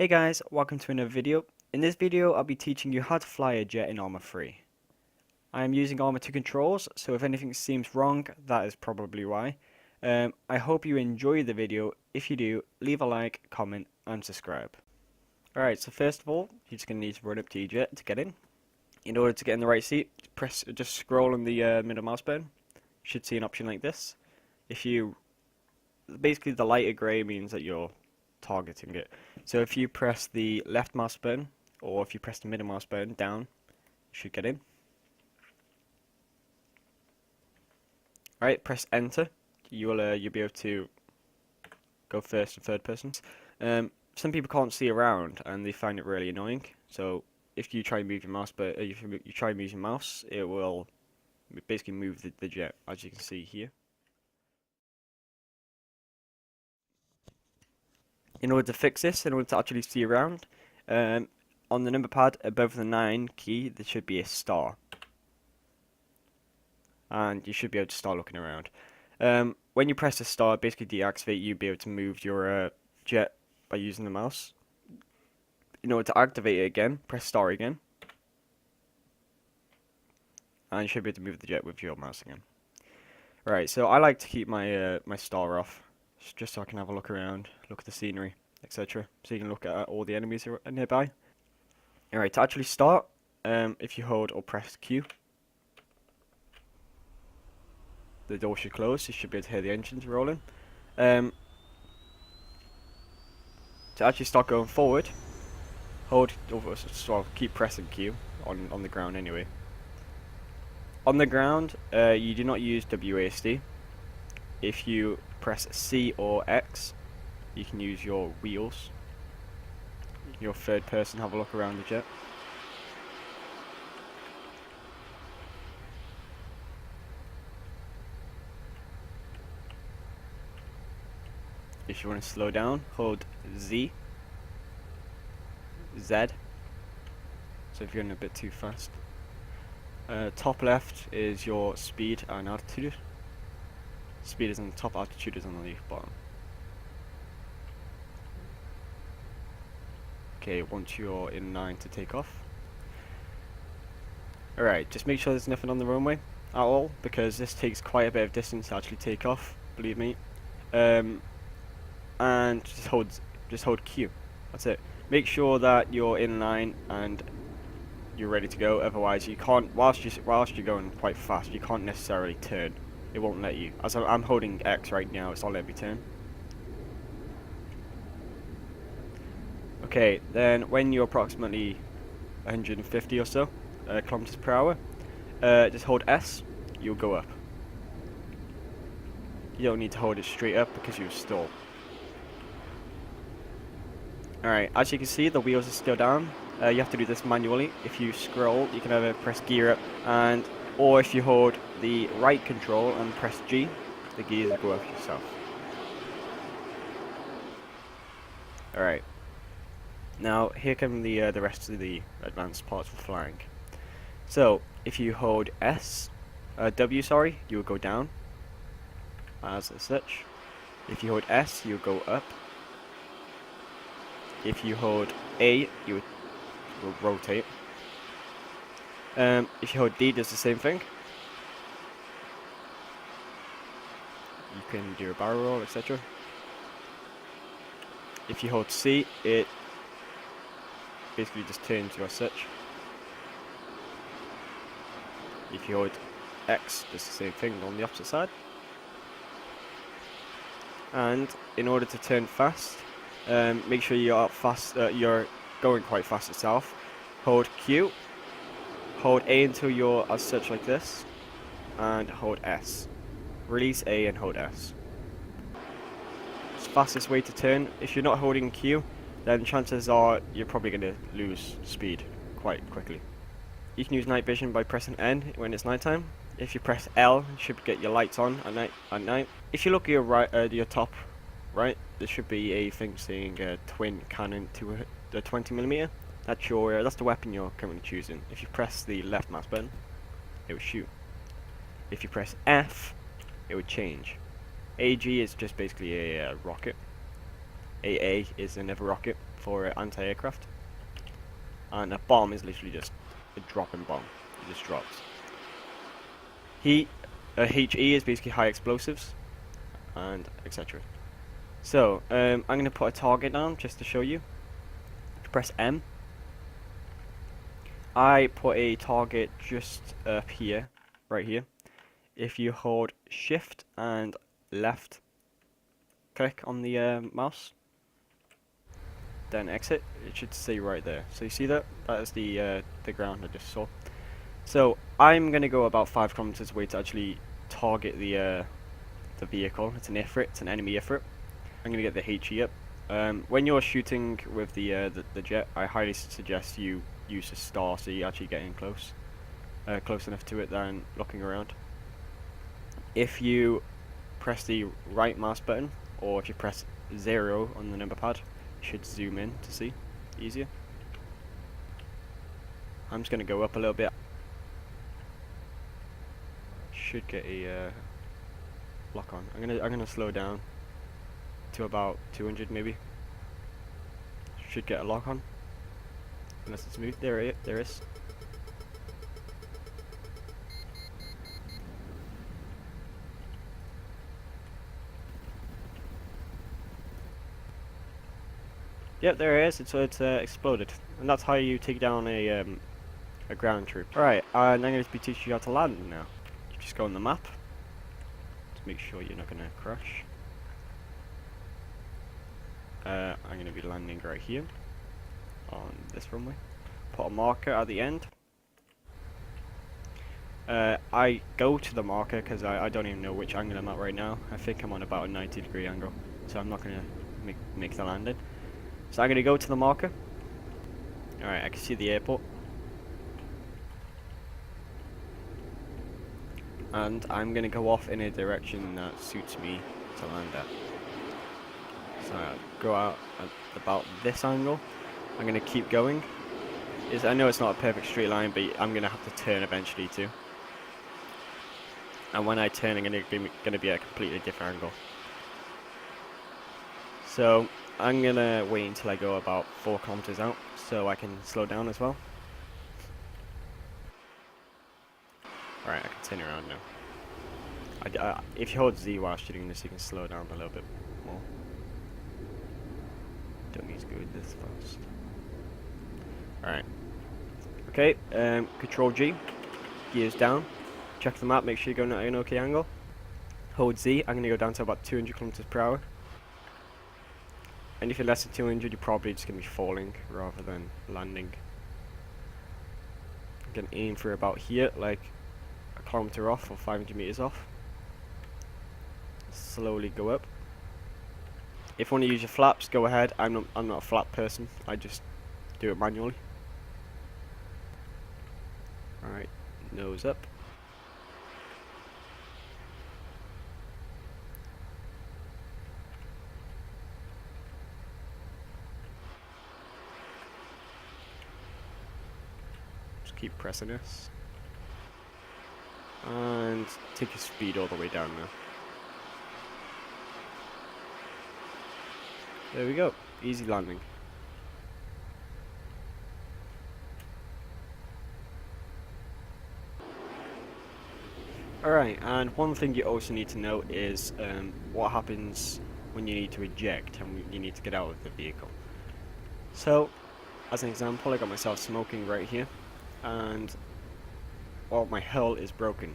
Hey guys, welcome to another video. In this video, I'll be teaching you how to fly a jet in ArmA 3. I am using ArmA 2 controls, so if anything seems wrong, that is probably why. I hope you enjoy the video. If you do, leave a like, comment, and subscribe. Alright, so first of all, you're just going to need to run up to your jet to get in. In order to get in the right seat, just scroll on the middle mouse button. You should see an option like this. Basically the lighter grey means that you're targeting it. So if you press the left mouse button, or if you press the middle mouse button down, you should get in. Alright, press enter. You'll be able to go first and third person. Some people can't see around and they find it really annoying. So if you try and move your mouse, if you try and move your mouse, it will basically move the jet, as you can see here. In order to fix this, in order to actually see around, on the number pad above the 9 key, there should be a star. And you should be able to start looking around. When you press the star, basically deactivate, you'll be able to move your jet by using the mouse. In order to activate it again, press star again. And you should be able to move the jet with your mouse again. Right, so I like to keep my my star off, just so I can have a look around, look at the scenery, etc. So you can look at all the enemies that are nearby. Alright, to actually start, if you hold or press Q, the door should close. You should be able to hear the engines rolling. To actually start going forward, keep pressing Q on the ground anyway. On the ground, you do not use WASD. If you press C or X, you can use your wheels. Your third person, have a look around the jet. If you want to slow down, hold Z. So if you're going a bit too fast. Top left is your speed and altitude. Speed is on the top, altitude is on the bottom. Okay, once you're in line to take off. Alright, just make sure there's nothing on the runway at all, because this takes quite a bit of distance to actually take off, believe me. And just hold Q. That's it. Make sure that you're in line and you're ready to go. Otherwise, you can't. Whilst you're going quite fast, you can't necessarily turn. It won't let you. As I'm holding X right now, it's not letting me turn. Okay, then when you're approximately 150 or so kilometers per hour, just hold S. You'll go up. You don't need to hold it straight up because you'll stall. Alright, as you can see, the wheels are still down. You have to do this manually. If you scroll, you can either press gear up, or if you hold the right control and press G, the gears will go up yourself. Alright. Now, here come the rest of the advanced parts for flying. So, if you hold W, you will go down, as such. If you hold S, you'll go up. If you hold A, you will rotate. If you hold D, does the same thing. You can do a barrel roll, etc. If you hold C, it basically just turns you as such. If you hold X, does the same thing on the opposite side. And in order to turn fast, make sure you are fast. You're going quite fast itself. Hold Q. Hold A until you're as such like this, and hold S. Release A and hold S. It's the fastest way to turn. If you're not holding Q, then chances are you're probably going to lose speed quite quickly. You can use night vision by pressing N when it's nighttime. If you press L, you should get your lights on at night. If you look at your right, your top right, there should be a thing saying twin cannon to the 20mm. That's the weapon you're currently choosing. If you press the left mouse button, it will shoot. If you press F, it would change. AG is just basically a rocket. AA is another rocket. for anti-aircraft. And a bomb is literally just a dropping bomb. It just drops. HE is basically high explosives, and etc. So, I'm going to put a target down just to show you. Press M. I put a target just up here, right here. If you hold Shift and left click on the mouse, then exit, it should say right there. So you see that? That is the ground I just saw. So I'm going to go about 5 kilometers away to actually target the vehicle. It's an Ifrit, it's an enemy Ifrit. I'm going to get the HE up. When you're shooting with the jet, I highly suggest you use a star so you actually get in close enough to it than looking around. If you press the right mouse button, or if you press 0 on the number pad, you should zoom in to see easier. I'm just going to go up a little bit. Should get a lock on. I'm gonna slow down to about 200 maybe. Should get a lock on. Unless it's smooth. There is. Yep, there it is. It's exploded, and that's how you take down a ground troop. Alright, and I'm going to be teaching you how to land now. You just go on the map to make sure you're not going to crash. I'm going to be landing right here on this runway. Put a marker at the end. I go to the marker because I don't even know which angle I'm at right now. I think I'm on about a 90-degree angle, so I'm not going to make the landing. So I'm going to go to the marker. Alright, I can see the airport. And I'm going to go off in a direction that suits me to land at. So I'll go out at about this angle. I'm going to keep going. I know it's not a perfect straight line, but I'm going to have to turn eventually too. And when I turn, I'm going to be at a completely different angle. So I'm going to wait until I go about 4 kilometers out so I can slow down as well. Alright, I can turn around now. If you hold Z while shooting this, you can slow down a little bit more. Don't need to go this fast. Alright. Okay, Control G. Gears down. Check the map, make sure you're going at an okay angle. Hold Z, I'm going to go down to about 200 kilometers per hour. Anything less than 200, you're probably just going to be falling rather than landing. I'm going to aim for about here, like a kilometer off or 500 meters off. Slowly go up. If you want to use your flaps, go ahead. I'm not a flap person. I just do it manually. Alright, nose up. Just keep pressing this. And take your speed all the way down now. There we go. Easy landing. Alright, and one thing you also need to know is what happens when you need to eject and when you need to get out of the vehicle. So, as an example, I got myself smoking right here, and well, my hull is broken.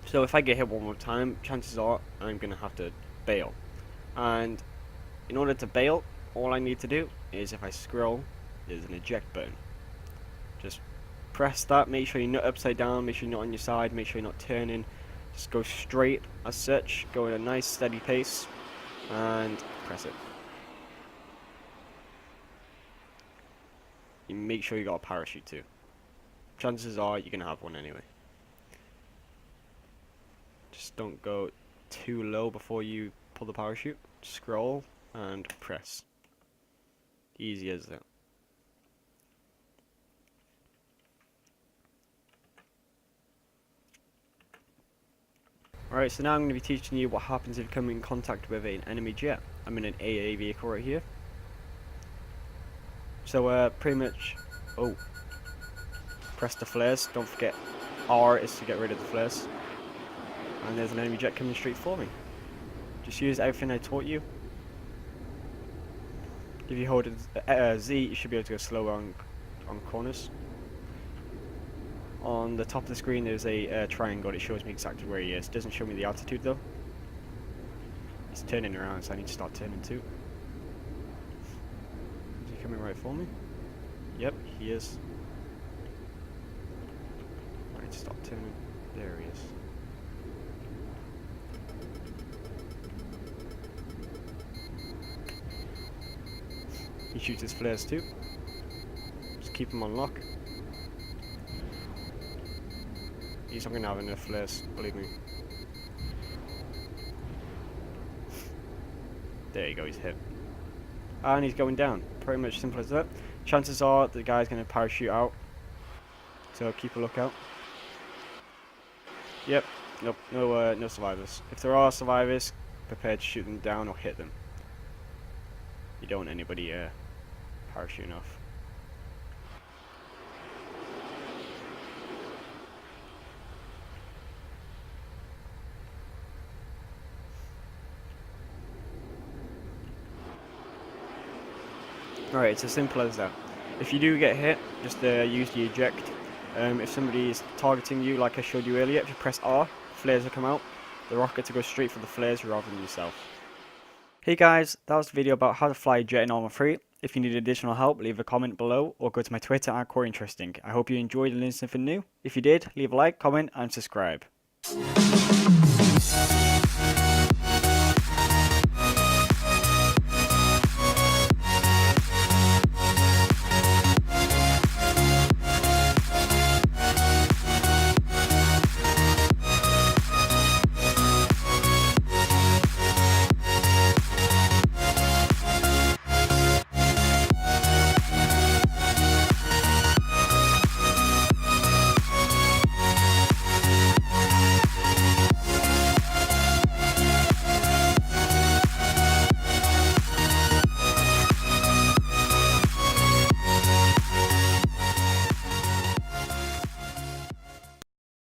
So if I get hit one more time, chances are I'm going to have to bail. And in order to bail, all I need to do is, if I scroll, there's an eject button. Just press that, make sure you're not upside down, make sure you're not on your side, make sure you're not turning. Just go straight as such, go at a nice steady pace, and press it. You make sure you got a parachute too. Chances are you're going to have one anyway. Just don't go too low before you pull the parachute. Scroll and press. Easy as that. Alright, so now I'm going to be teaching you what happens if you come in contact with an enemy jet. I'm in an AA vehicle right here. So pretty much, oh, press the flares. Don't forget R is to get rid of the flares. And there's an enemy jet coming straight for me. Just use everything I taught you. If you hold Z, you should be able to go slower on corners. On the top of the screen there's a triangle. It shows me exactly where he is. Doesn't show me the altitude though. He's turning around, so I need to start turning too. Is he coming right for me? Yep, he is. I need to stop turning. There he is. He shoots his flares too. Just keep him on lock. He's not going to have enough flares, believe me. There you go, he's hit. And he's going down. Pretty much simple as that. Chances are the guy's going to parachute out. So keep a lookout. Yep. Nope. No survivors. If there are survivors, prepare to shoot them down or hit them. You don't want anybody parachuting off. Alright, it's as simple as that. If you do get hit, just use the eject. If somebody is targeting you, like I showed you earlier, if you press R, flares will come out. The rockets will go straight for the flares rather than yourself. Hey guys, that was the video about how to fly a jet in ArmA 3. If you need additional help, leave a comment below or go to my Twitter at @CoreInteresting. I hope you enjoyed and learned something new. If you did, leave a like, comment and subscribe.